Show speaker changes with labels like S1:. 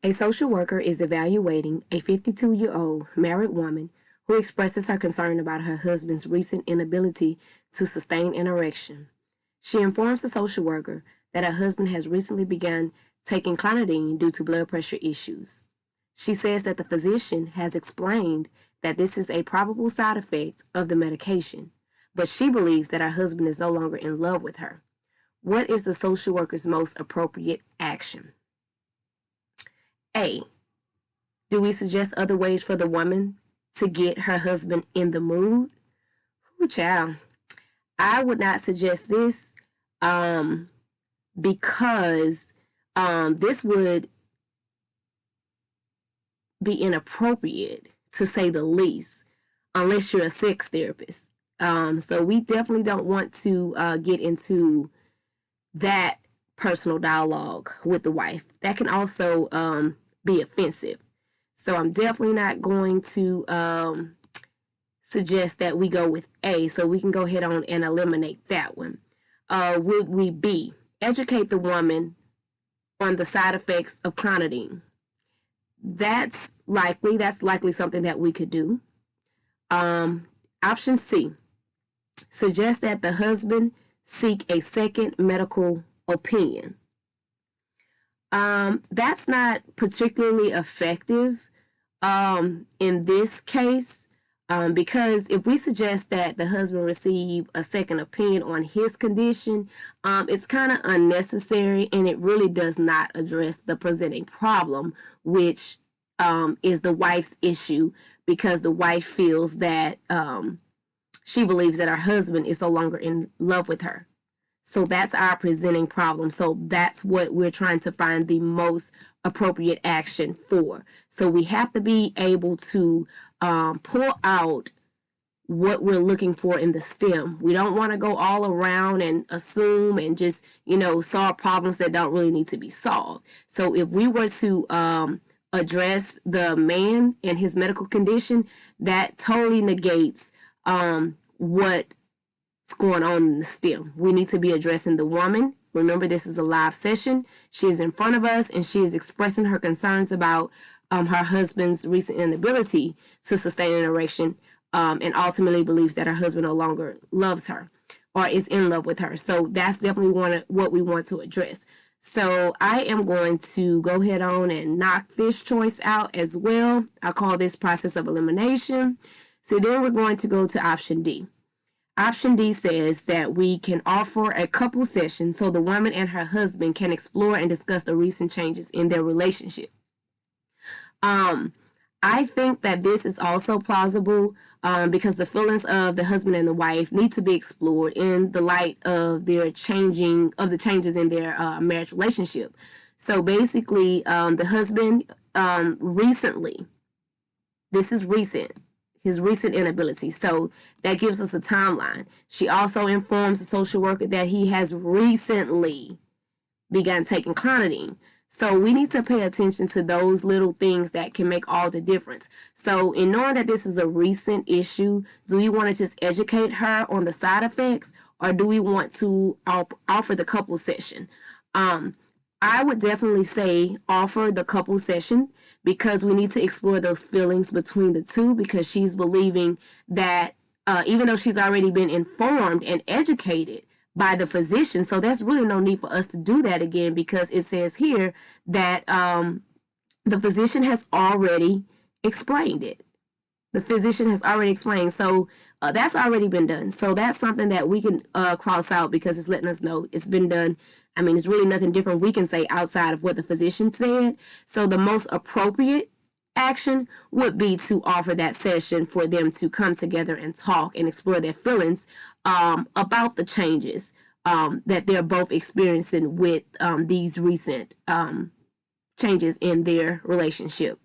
S1: A social worker is evaluating a 52-year-old married woman who expresses her concern about her husband's recent inability to sustain an erection. She informs the social worker that her husband has recently begun taking clonidine due to blood pressure issues. She says that the physician has explained that this is a probable side effect of the medication, but she believes that her husband is no longer in love with her. What is the social worker's most appropriate action? A. Do we suggest other ways for the woman to get her husband in the mood? Ooh, child. I would not suggest this because this would be inappropriate, to say the least, unless you're a sex therapist. So we definitely don't want to get into that personal dialogue with the wife. That can also be offensive. So I'm definitely not going to suggest that we go with A. So we can go ahead on and eliminate that one. Would we B, educate the woman on the side effects of clonidine? That's likely something that we could do. Option C, suggest that the husband seek a second medical opinion. That's not particularly effective in this case, because if we suggest that the husband receive a second opinion on his condition, it's kind of unnecessary, and it really does not address the presenting problem, which is the wife's issue, because the wife feels that she believes that her husband is no longer in love with her. So that's our presenting problem. So that's what we're trying to find the most appropriate action for. So we have to be able to pull out what we're looking for in the stem. We don't want to go all around and assume and just, solve problems that don't really need to be solved. So if we were to address the man and his medical condition, that totally negates what's going on in the stem. We need to be addressing the woman. Remember, this is a live session. She is in front of us, and she is expressing her concerns about her husband's recent inability to sustain an erection, and ultimately believes that her husband no longer loves her or is in love with her. So that's definitely what we want to address. So I am going to go ahead on and knock this choice out as well. I call this process of elimination. So then we're going to go to option D. Option D says that we can offer a couple session so the woman and her husband can explore and discuss the recent changes in their relationship. I think that this is also plausible because the feelings of the husband and the wife need to be explored in the light of the changes in their marriage relationship. So basically, the husband recently, this is recent, his recent inability. So that gives us a timeline. She also informs the social worker that he has recently begun taking clonidine. So we need to pay attention to those little things that can make all the difference. So in knowing that this is a recent issue, do we want to just educate her on the side effects, or do we want to offer the couple session? I would definitely say offer the couple session, because we need to explore those feelings between the two, because she's believing that even though she's already been informed and educated by the physician, so there's really no need for us to do that again, because it says here that the physician has already explained it. The physician has already explained, so that's already been done. So that's something that we can cross out, because it's letting us know it's been done. I mean, it's really nothing different we can say outside of what the physician said. So the most appropriate action would be to offer that session for them to come together and talk and explore their feelings about the changes that they're both experiencing with these recent changes in their relationship.